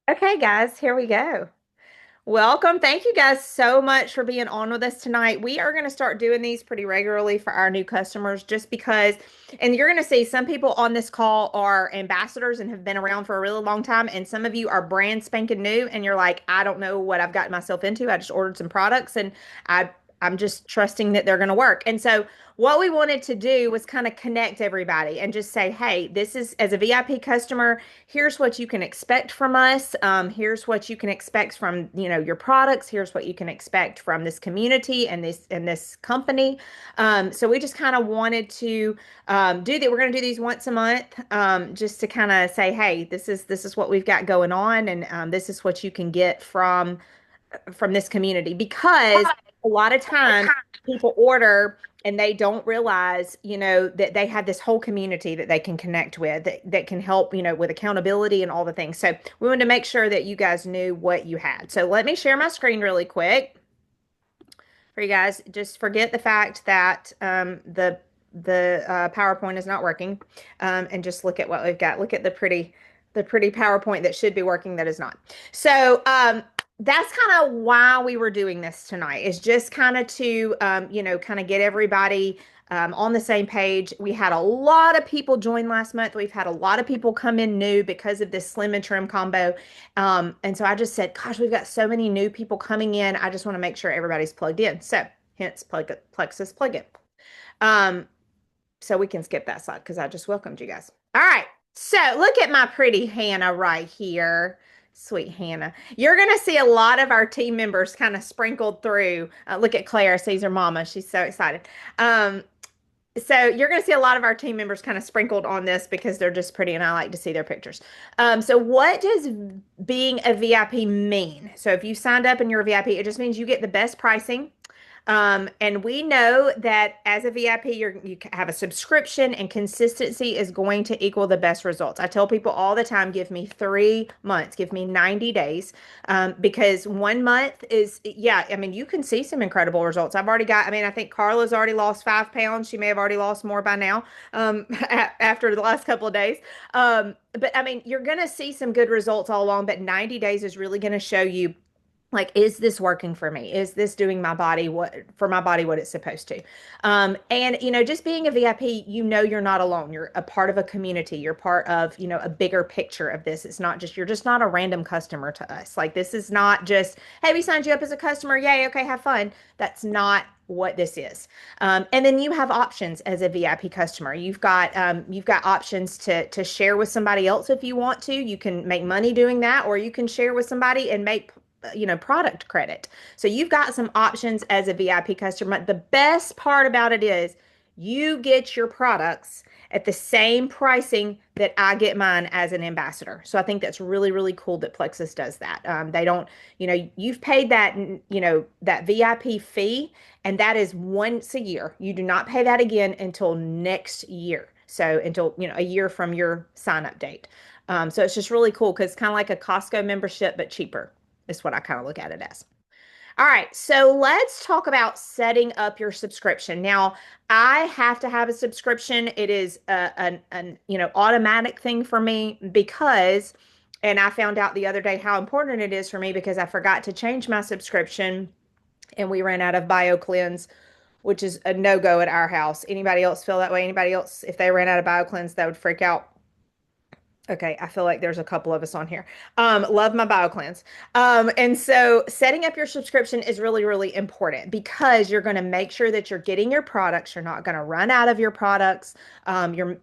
Okay, guys, here we go. Welcome. Thank you guys so much for being on with us tonight. We are going to start doing these pretty regularly for our new customers just because, and you're going to see some people on this call are ambassadors and have been around for a really long time. And some of you are brand spanking new and you're like, I don't know what I've gotten myself into. I just ordered some products and I I'm just trusting that they're going to work. And so what we wanted to do was kind of connect everybody and just say, hey, this is as a VIP customer, here's what you can expect from us. Here's what you can expect from, your products. Here's what you can expect from this community and this company. So we just kind of wanted to do that. We're going to do these once a month, just to kind of say, hey, this is what we've got going on, and this is what you can get from this community because a lot of times people order and they don't realize, that they have this whole community that they can connect with that can help, with accountability and all the things. So we wanted to make sure that you guys knew what you had. So let me share my screen really quick for you guys. Just forget the fact that the PowerPoint is not working, and just look at what we've got. Look at the pretty PowerPoint that should be working that is not. So that's kind of why we were doing this tonight, is just kind of to kind of get everybody on the same page. We had a lot of people join last month. We've had a lot of people come in new because of this slim and trim combo. And so I just said, gosh, we've got so many new people coming in. I just want to make sure everybody's plugged in. So hence Plexus Plug In. Um, so we can skip that slide because I just welcomed you guys. All right. So look at my pretty Hannah right here. Sweet Hannah. You're going to see a lot of our team members kind of sprinkled through. Look at Claire, sees her mama. She's so excited. So you're going to see a lot of our team members kind of sprinkled on this because they're just pretty and I like to see their pictures. So what does being a VIP mean? So if you signed up and you're a VIP, it just means you get the best pricing. And we know that as a VIP, you have a subscription and consistency is going to equal the best results. I tell people all the time, give me 3 months, give me 90 days, because 1 month is, yeah, I mean, you can see some incredible results. I think Carla's already lost 5 pounds. She may have already lost more by now, after the last couple of days. But I mean, you're going to see some good results all along, but 90 days is really going to show you, like, is this working for me? Is this doing my body what it's supposed to? And just being a VIP, you're not alone. You're a part of a community. You're part of, a bigger picture of this. It's not just, you're just not a random customer to us. Like, this is not just, hey, we signed you up as a customer. Yay, okay, have fun. That's not what this is. And then you have options as a VIP customer. You've got options to share with somebody else if you want to. You can make money doing that, or you can share with somebody and make product credit. So you've got some options as a VIP customer. The best part about it is you get your products at the same pricing that I get mine as an ambassador. So I think that's really, really cool that Plexus does that. They don't, you've paid that VIP fee, and that is once a year. You do not pay that again until next year. So until, a year from your sign up date. So it's just really cool because it's kind of like a Costco membership, but cheaper is what I kind of look at it as. All right, so let's talk about setting up your subscription. Now, I have to have a subscription. It is an automatic thing for me because, and I found out the other day how important it is for me because I forgot to change my subscription and we ran out of BioCleanse, which is a no-go at our house. Anybody else feel that way? Anybody else, if they ran out of BioCleanse, that would freak out? Okay, I feel like there's a couple of us on here. Love my BioCleanse. And so setting up your subscription is really, really important because you're going to make sure that you're getting your products. You're not going to run out of your products. You're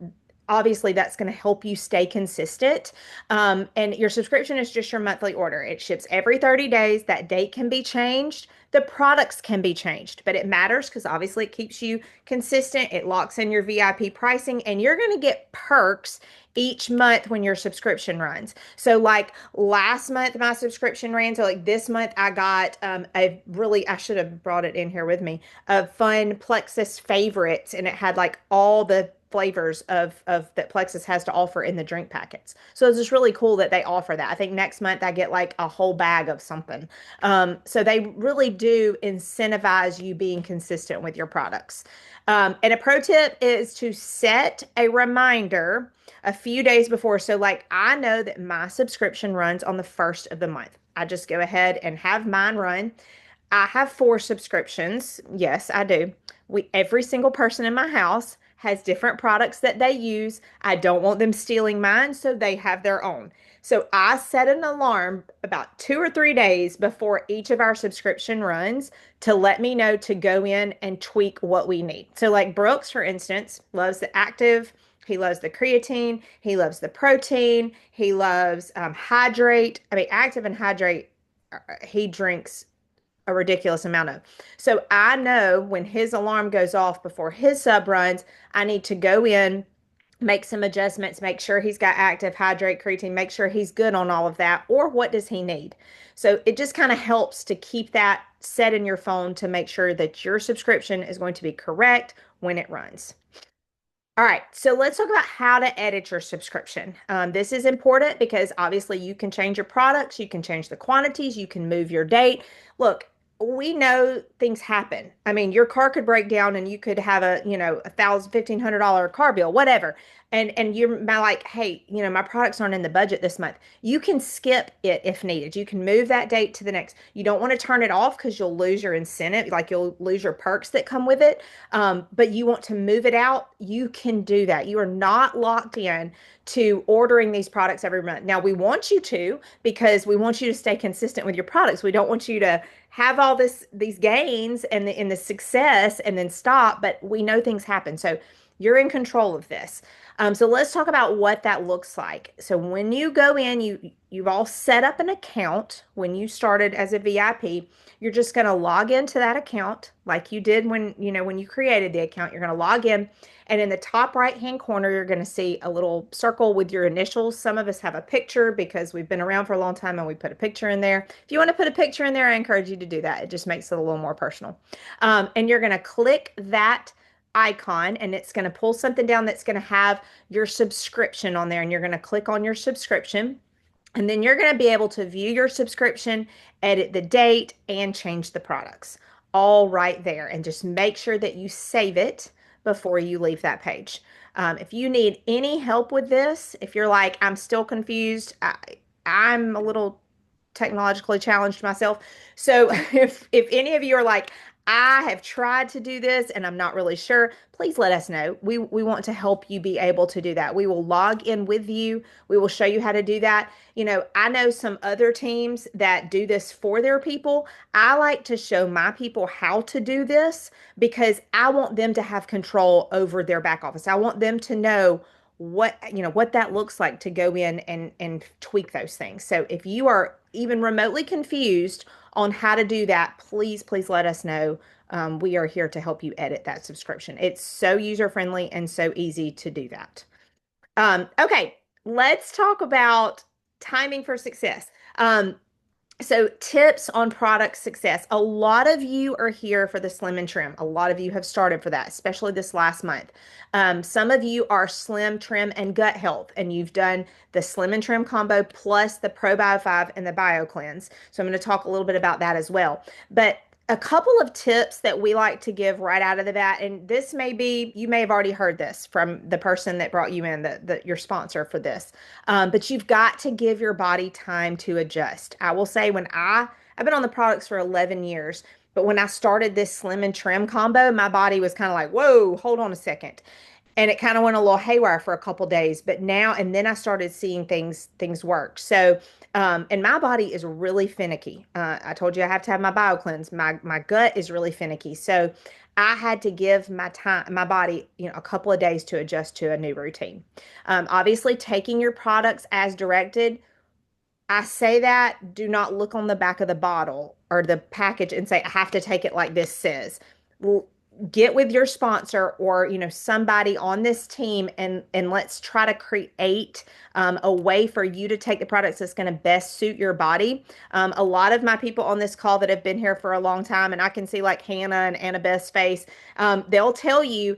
obviously that's going to help you stay consistent. And your subscription is just your monthly order. It ships every 30 days. That date can be changed. The products can be changed, but it matters because obviously it keeps you consistent. It locks in your VIP pricing, and you're going to get perks each month when your subscription runs. So like last month, my subscription ran. So like this month, I got I should have brought it in here with me, a fun Plexus favorites, and it had like all the flavors of that Plexus has to offer in the drink packets. So it's just really cool that they offer that. I think next month I get like a whole bag of something. So they really do incentivize you being consistent with your products. And a pro tip is to set a reminder a few days before. So, like, I know that my subscription runs on the first of the month. I just go ahead and have mine run. I have four subscriptions. Yes, I do. Every single person in my house has different products that they use. I don't want them stealing mine, so they have their own. So I set an alarm about 2 or 3 days before each of our subscription runs to let me know to go in and tweak what we need. So, like Brooks, for instance, loves the active. He loves the creatine. He loves the protein. He loves hydrate. I mean, active and hydrate. He drinks a ridiculous amount of. So I know when his alarm goes off before his sub runs, I need to go in, make some adjustments, make sure he's got active, hydrate, creatine, make sure he's good on all of that, or what does he need? So it just kind of helps to keep that set in your phone to make sure that your subscription is going to be correct when it runs. All right, so let's talk about how to edit your subscription. This is important because obviously you can change your products, you can change the quantities, you can move your date. Look, we know things happen. I mean, your car could break down and you could have $1,000, $1,500 car bill, whatever. And you're like, hey, my products aren't in the budget this month. You can skip it if needed. You can move that date to the next. You don't want to turn it off because you'll lose your incentive, like you'll lose your perks that come with it. But you want to move it out, you can do that. You are not locked in to ordering these products every month. Now, we want you to because we want you to stay consistent with your products. We don't want you to have all these gains and the success and then stop, but we know things happen. So you're in control of this. So let's talk about what that looks like. So when you go in, you've all set up an account when you started as a VIP. You're just going to log into that account like you did when you created the account. You're going to log in, and in the top right hand corner, you're going to see a little circle with your initials. Some of us have a picture because we've been around for a long time and we put a picture in there. If you want to put a picture in there, I encourage you to do that. It just makes it a little more personal. And you're going to click that icon and it's going to pull something down that's going to have your subscription on there, and you're going to click on your subscription. And then you're going to be able to view your subscription, edit the date, and change the products all right there. And just make sure that you save it before you leave that page. If you need any help with this, if you're like, I'm still confused, I'm a little technologically challenged myself. So if any of you are like, I have tried to do this and I'm not really sure, please let us know. We want to help you be able to do that. We will log in with you. We will show you how to do that. I know some other teams that do this for their people. I like to show my people how to do this because I want them to have control over their back office. I want them to know what that looks like to go in and tweak those things. So if you are even remotely confused on how to do that, please let us know. We are here to help you edit that subscription. It's so user friendly and so easy to do that. Okay, let's talk about timing for success. So tips on product success. A lot of you are here for the slim and trim. A lot of you have started for that, especially this last month. Some of you are slim, trim, and gut health, and you've done the slim and trim combo plus the Pro Bio 5 and the Bio Cleanse. So I'm going to talk a little bit about that as well. But a couple of tips that we like to give right out of the bat, and this may be, you may have already heard this from the person that brought you in, your sponsor for this, but you've got to give your body time to adjust. I will say I've been on the products for 11 years, but when I started this slim and trim combo, my body was kind of like, whoa, hold on a second. And it kind of went a little haywire for a couple days, but now and then I started seeing things work. So and my body is really finicky. I told you I have to have my bio cleanse. My gut is really finicky. So I had to give my body, a couple of days to adjust to a new routine. Obviously, taking your products as directed. I say that, do not look on the back of the bottle or the package and say, I have to take it like this says. Well, get with your sponsor or somebody on this team and let's try to create a way for you to take the products that's going to best suit your body. A lot of my people on this call that have been here for a long time, and I can see like Hannah and Annabeth's face, they'll tell you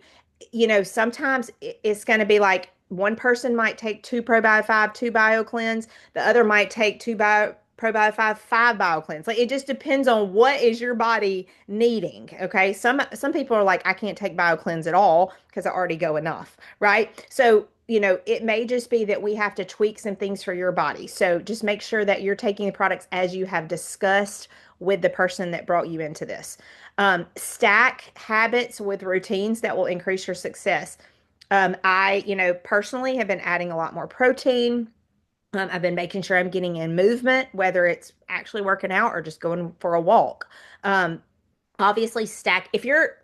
sometimes it's going to be like one person might take two Probio 5, two Bio Cleanse. The other might take two Probio 5, five Bio Cleanse. Like it just depends on what is your body needing. Okay. Some people are like, I can't take Bio Cleanse at all because I already go enough. Right. So, it may just be that we have to tweak some things for your body. So just make sure that you're taking the products as you have discussed with the person that brought you into this. Stack habits with routines that will increase your success. I, personally have been adding a lot more protein. I've been making sure I'm getting in movement, whether it's actually working out or just going for a walk. Um, Obviously stack if you're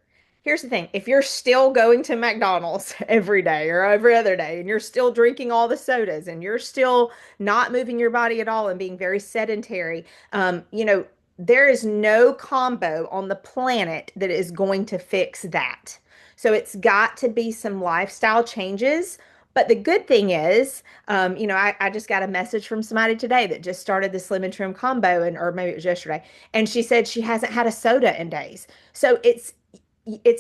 here's the thing, if you're still going to McDonald's every day or every other day and you're still drinking all the sodas and you're still not moving your body at all and being very sedentary, there is no combo on the planet that is going to fix that. So it's got to be some lifestyle changes. But the good thing is, I just got a message from somebody today that just started the Slim and Trim combo, and or maybe it was yesterday, and she said she hasn't had a soda in days. So it's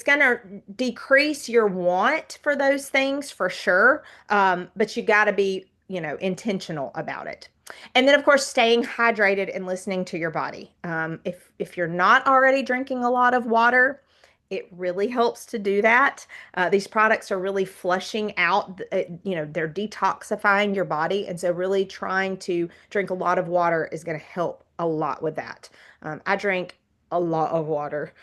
going to decrease your want for those things for sure. But you got to be, intentional about it. And then, of course, staying hydrated and listening to your body. If you're not already drinking a lot of water, it really helps to do that. These products are really flushing out, they're detoxifying your body. And so, really trying to drink a lot of water is going to help a lot with that. I drink a lot of water,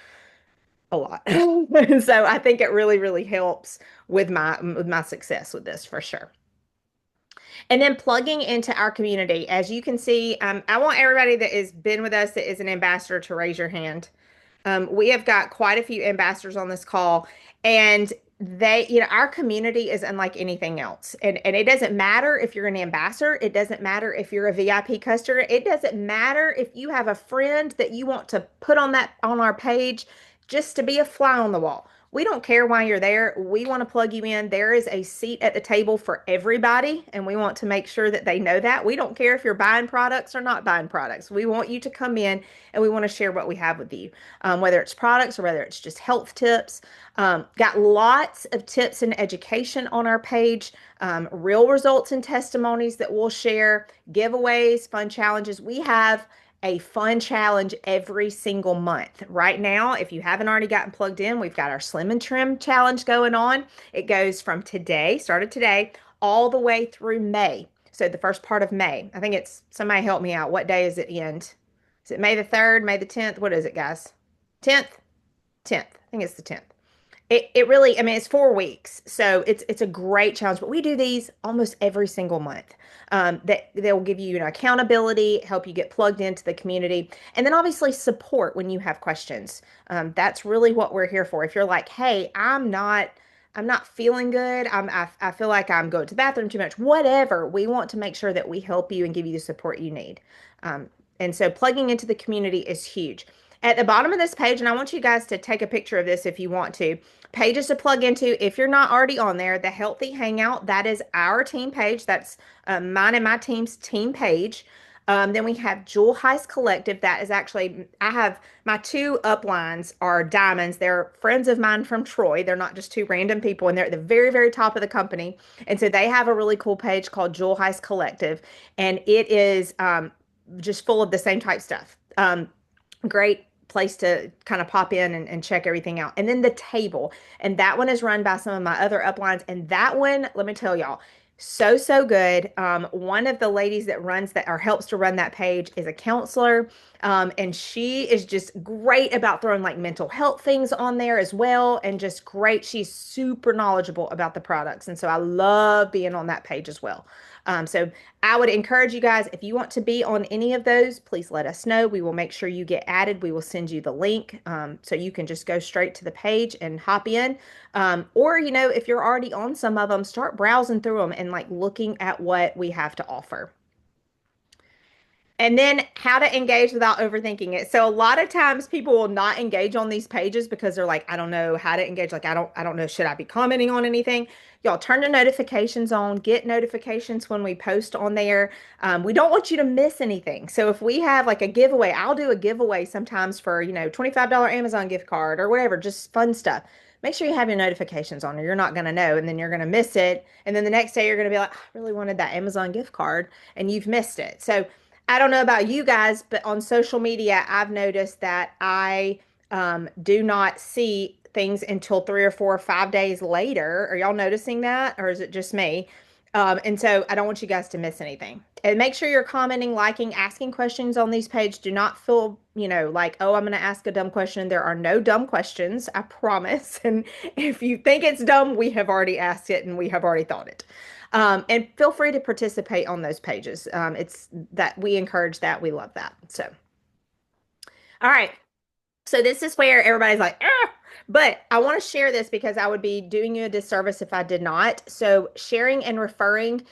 a lot. So, I think it really, really helps with my success with this for sure. And then plugging into our community, as you can see, I want everybody that has been with us that is an ambassador to raise your hand. We have got quite a few ambassadors on this call, and our community is unlike anything else. And it doesn't matter if you're an ambassador, it doesn't matter if you're a VIP customer, it doesn't matter if you have a friend that you want to put on our page just to be a fly on the wall. We don't care why you're there. We want to plug you in. There is a seat at the table for everybody, and we want to make sure that they know that. We don't care if you're buying products or not buying products. We want you to come in and we want to share what we have with you, whether it's products or whether it's just health tips. Got lots of tips and education on our page, real results and testimonies that we'll share, giveaways, fun challenges. We have a fun challenge every single month. Right now, if you haven't already gotten plugged in, we've got our Slim and Trim challenge going on. It goes from today, started today, all the way through May. So the first part of May. I think somebody help me out. What day is it end? Is it May the 3rd, May the 10th? What is it, guys? 10th? 10th. I think it's the 10th. It really, I mean, it's 4 weeks, so it's a great challenge. But we do these almost every single month. That they'll give you, accountability, help you get plugged into the community, and then obviously support when you have questions. That's really what we're here for. If you're like, hey, I'm not feeling good. I feel like I'm going to the bathroom too much. Whatever. We want to make sure that we help you and give you the support you need. And so plugging into the community is huge. At the bottom of this page, and I want you guys to take a picture of this if you want to, pages to plug into. If you're not already on there, the Healthy Hangout, that is our team page. That's mine and my team's team page. Then we have Jewel Heist Collective. That is actually, I have my two uplines are diamonds. They're friends of mine from Troy. They're not just two random people, and they're at the very, very top of the company. And so they have a really cool page called Jewel Heist Collective, and it is just full of the same type stuff. Great place to kind of pop in and check everything out. And then the table, and that one is run by some of my other uplines. And that one, let me tell y'all, so good. One of the ladies that runs that or helps to run that page is a counselor. And she is just great about throwing like mental health things on there as well. And just great. She's super knowledgeable about the products. And so I love being on that page as well. So I would encourage you guys, if you want to be on any of those, please let us know. We will make sure you get added. We will send you the link so you can just go straight to the page and hop in. Or, if you're already on some of them, start browsing through them and like looking at what we have to offer. And then how to engage without overthinking it. So a lot of times people will not engage on these pages because they're like, I don't know how to engage. Like, I don't know, should I be commenting on anything? Y'all turn the notifications on, get notifications when we post on there. We don't want you to miss anything. So if we have like a giveaway, I'll do a giveaway sometimes for, $25 Amazon gift card or whatever, just fun stuff. make sure you have your notifications on or you're not going to know. And then you're going to miss it. And then the next day you're going to be like, I really wanted that Amazon gift card and you've missed it. So I don't know about you guys, but on social media, I've noticed that I do not see things until 3 or 4 or 5 days later. Are y'all noticing that? Or is it just me? And so I don't want you guys to miss anything. And make sure you're commenting, liking, asking questions on these pages. Do not feel, like, oh, I'm going to ask a dumb question. There are no dumb questions, I promise. And if you think it's dumb, we have already asked it and we have already thought it. And feel free to participate on those pages. It's that we encourage that. We love that. So, all right. So this is where everybody's like, ah! But I want to share this because I would be doing you a disservice if I did not. So sharing and referring,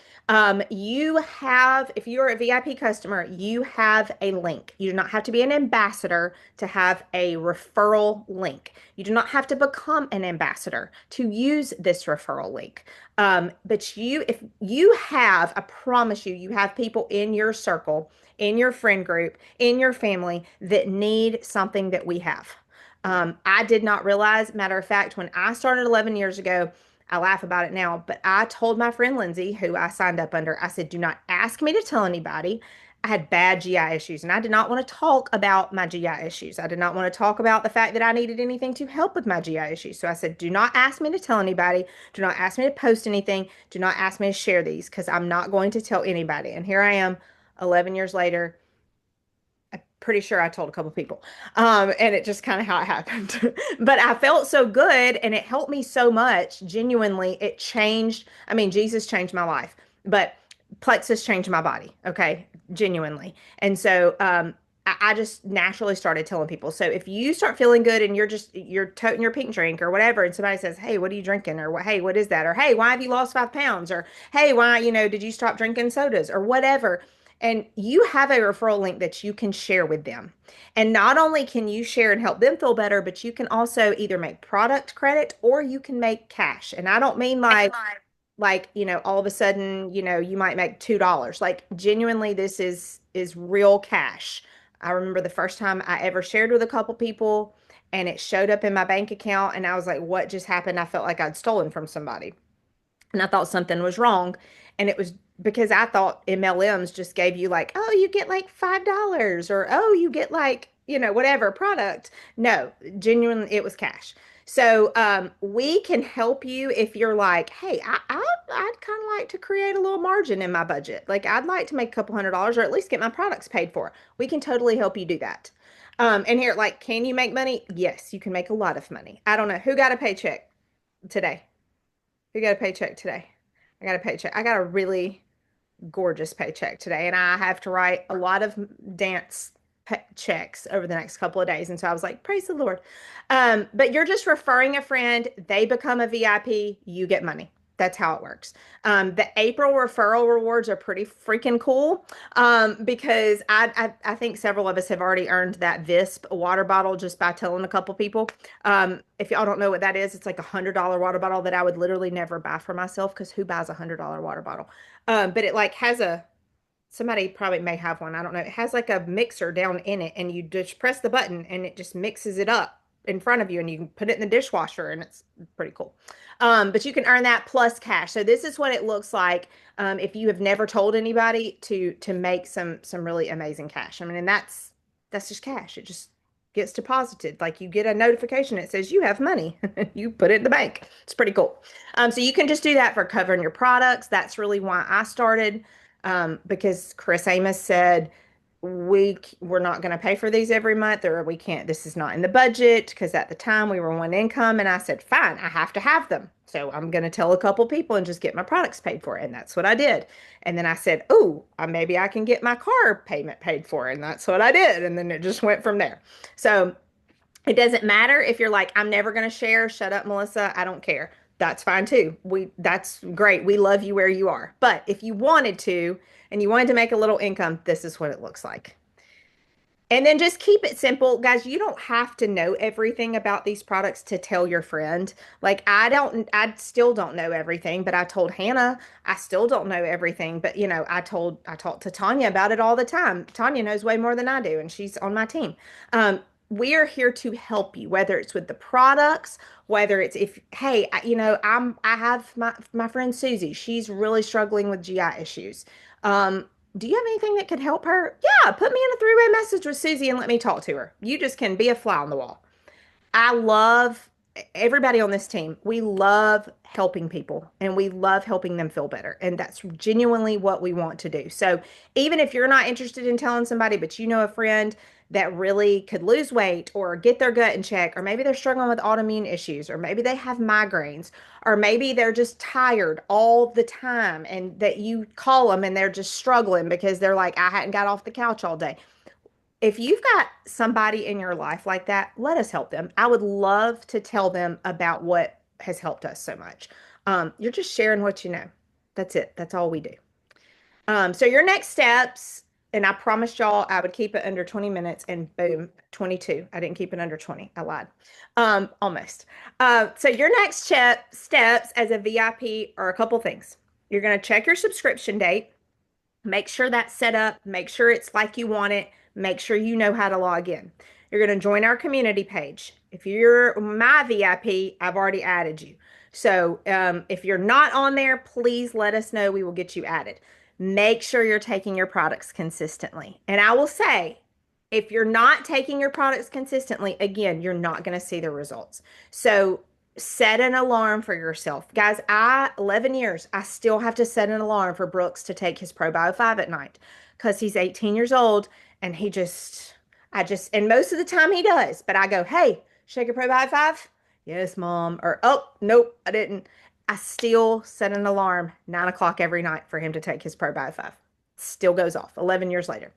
you have, if you are a VIP customer, you have a link. You do not have to be an ambassador to have a referral link. You do not have to become an ambassador to use this referral link. But if you have, I promise you, you have people in your circle, in your friend group, in your family that need something that we have. I did not realize, matter of fact, when I started 11 years ago, I laugh about it now, but I told my friend Lindsay, who I signed up under, I said, do not ask me to tell anybody. I had bad GI issues and I did not want to talk about my GI issues. I did not want to talk about the fact that I needed anything to help with my GI issues. So I said, do not ask me to tell anybody. Do not ask me to post anything. Do not ask me to share these because I'm not going to tell anybody. And here I am 11 years later. Pretty sure I told a couple people. And it just kind of how it happened. But I felt so good and it helped me so much. Genuinely, it changed. I mean, Jesus changed my life, but Plexus changed my body. Okay. Genuinely. And so I just naturally started telling people. So if you start feeling good and you're toting your pink drink or whatever, and somebody says, hey, what are you drinking? Or hey, what is that? Or hey, why have you lost 5 pounds? Or hey, why, did you stop drinking sodas or whatever? And you have a referral link that you can share with them. And not only can you share and help them feel better, but you can also either make product credit or you can make cash. And I don't mean like, all of a sudden, you might make $2. Like genuinely, this is real cash. I remember the first time I ever shared with a couple people and it showed up in my bank account and I was like, what just happened? I felt like I'd stolen from somebody and I thought something was wrong. And it was because I thought MLMs just gave you like, oh, you get like $5 or oh, you get like, whatever product. No, genuinely, it was cash. So we can help you if you're like, hey, I'd kind of like to create a little margin in my budget. Like I'd like to make a couple $100 or at least get my products paid for. We can totally help you do that. And here, like, can you make money? Yes, you can make a lot of money. I don't know who got a paycheck today. Who got a paycheck today? I got a paycheck. I got a really gorgeous paycheck today, and I have to write a lot of dance checks over the next couple of days. And so I was like, praise the Lord. But you're just referring a friend, they become a VIP, you get money. That's how it works. The April referral rewards are pretty freaking cool because I think several of us have already earned that Visp water bottle just by telling a couple people. If y'all don't know what that is, it's like $100 water bottle that I would literally never buy for myself because who buys $100 water bottle? But it like has somebody probably may have one. I don't know. It has like a mixer down in it and you just press the button and it just mixes it up in front of you and you can put it in the dishwasher and it's pretty cool. But you can earn that plus cash. So this is what it looks like if you have never told anybody to make some really amazing cash. I mean, and that's just cash. It just gets deposited. Like you get a notification that says you have money. You put it in the bank. It's pretty cool. So you can just do that for covering your products. That's really why I started because Chris Amos said we're not going to pay for these every month or we can't, this is not in the budget because at the time we were one income and I said fine, I have to have them, so I'm going to tell a couple people and just get my products paid for, and that's what I did. And then I said, oh, maybe I can get my car payment paid for, and that's what I did, and then it just went from there. So it doesn't matter if you're like, I'm never going to share, shut up Melissa, I don't care. That's fine too. That's great. We love you where you are. But if you wanted to and you wanted to make a little income, this is what it looks like. And then just keep it simple. Guys, you don't have to know everything about these products to tell your friend. Like I still don't know everything, but I told Hannah, I still don't know everything. But I talked to Tanya about it all the time. Tanya knows way more than I do, and she's on my team. we are here to help you, whether it's with the products, whether it's if, hey, I have my friend Susie. She's really struggling with GI issues. Do you have anything that could help her? Yeah, put me in a three-way message with Susie and let me talk to her. You just can be a fly on the wall. I love everybody on this team. We love helping people and we love helping them feel better. And that's genuinely what we want to do. So even if you're not interested in telling somebody, but you know a friend that really could lose weight or get their gut in check, or maybe they're struggling with autoimmune issues, or maybe they have migraines, or maybe they're just tired all the time and that you call them and they're just struggling because they're like, I hadn't got off the couch all day. If you've got somebody in your life like that, let us help them. I would love to tell them about what has helped us so much. You're just sharing what you know. That's it. That's all we do. So your next steps, and I promised y'all I would keep it under 20 minutes, and boom, 22. I didn't keep it under 20. I lied. Almost. So your next steps as a VIP are a couple things. You're going to check your subscription date. Make sure that's set up. Make sure it's like you want it. Make sure you know how to log in. You're going to join our community page. If you're my VIP, I've already added you. So if you're not on there, please let us know. We will get you added. Make sure you're taking your products consistently. And I will say, if you're not taking your products consistently, again, you're not going to see the results. So set an alarm for yourself. Guys, 11 years, I still have to set an alarm for Brooks to take his Probio 5 at night because he's 18 years old and and most of the time he does, but I go, hey, shake your Probio 5? Yes, mom. Or, oh, nope, I didn't. I still set an alarm 9 o'clock every night for him to take his Probio 5. Still goes off 11 years later.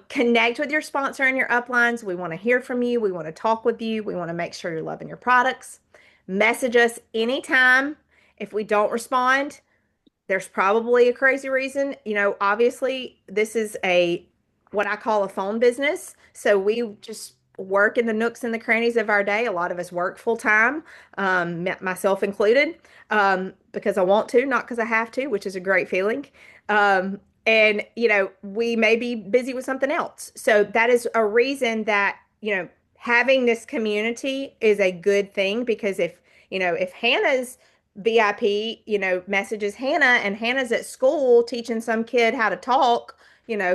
Connect with your sponsor and your uplines. We want to hear from you. We want to talk with you. We want to make sure you're loving your products. Message us anytime. If we don't respond, there's probably a crazy reason. Obviously, this is what I call a phone business. So we just work in the nooks and the crannies of our day. A lot of us work full time, myself included, because I want to, not because I have to, which is a great feeling. And we may be busy with something else. So that is a reason that, having this community is a good thing, because if Hannah's VIP, messages Hannah, and Hannah's at school teaching some kid how to talk,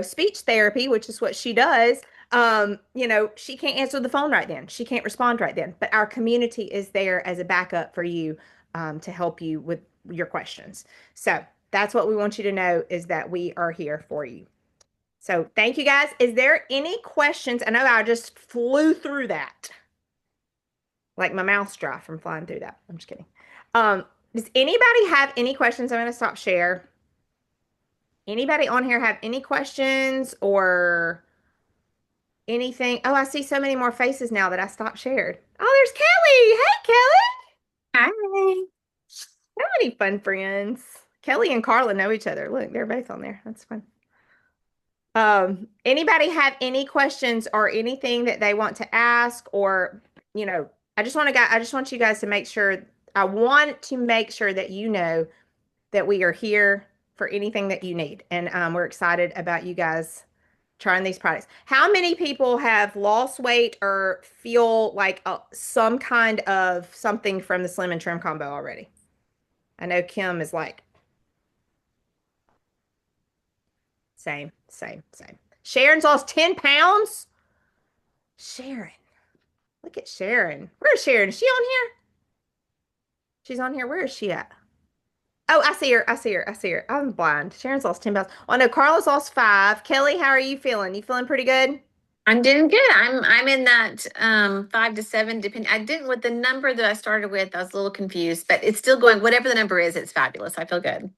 speech therapy, which is what she does. She can't answer the phone right then. She can't respond right then. But our community is there as a backup for you, to help you with your questions. So that's what we want you to know, is that we are here for you. So thank you, guys. Is there any questions? I know I just flew through that. Like my mouth's dry from flying through that. I'm just kidding. Does anybody have any questions? I'm going to stop share. Anybody on here have any questions or anything? Oh, I see so many more faces now that I stopped shared. Oh, there's Kelly. Hey, Kelly. Hi. So many fun friends. Kelly and Carla know each other. Look, they're both on there. That's fun. Anybody have any questions or anything that they want to ask, or, I just want you guys to make sure, I want to make sure that you know that we are here for anything that you need. And we're excited about you guys trying these products. How many people have lost weight or feel like some kind of something from the Slim and Trim combo already? I know Kim is like, same, same, same. Sharon's lost 10 pounds. Sharon. Look at Sharon. Where's Sharon? Is she on here? She's on here. Where is she at? Oh, I see her. I see her. I see her. I'm blind. Sharon's lost 10 pounds. Oh, no, Carla's lost 5. Kelly, how are you feeling? You feeling pretty good? I'm doing good. I'm in that 5 to 7, depending. I didn't with the number that I started with, I was a little confused, but it's still going, whatever the number is, it's fabulous. I feel good.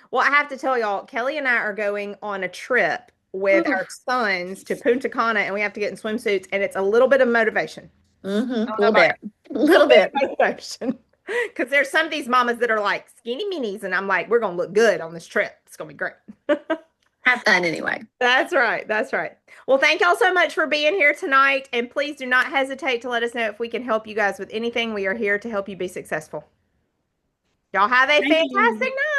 Well, I have to tell y'all, Kelly and I are going on a trip with Ooh. our sons to Punta Cana, and we have to get in swimsuits, and it's a little bit of motivation. I Mm-hmm. A don't know little about bit. A a little little bit bit. of motivation. Because there's some of these mamas that are like skinny minis, and I'm like, we're gonna look good on this trip. It's gonna be great. Have fun anyway. That's right. That's right. Well, thank y'all so much for being here tonight. And please do not hesitate to let us know if we can help you guys with anything. We are here to help you be successful. Y'all have a Thank fantastic you. night.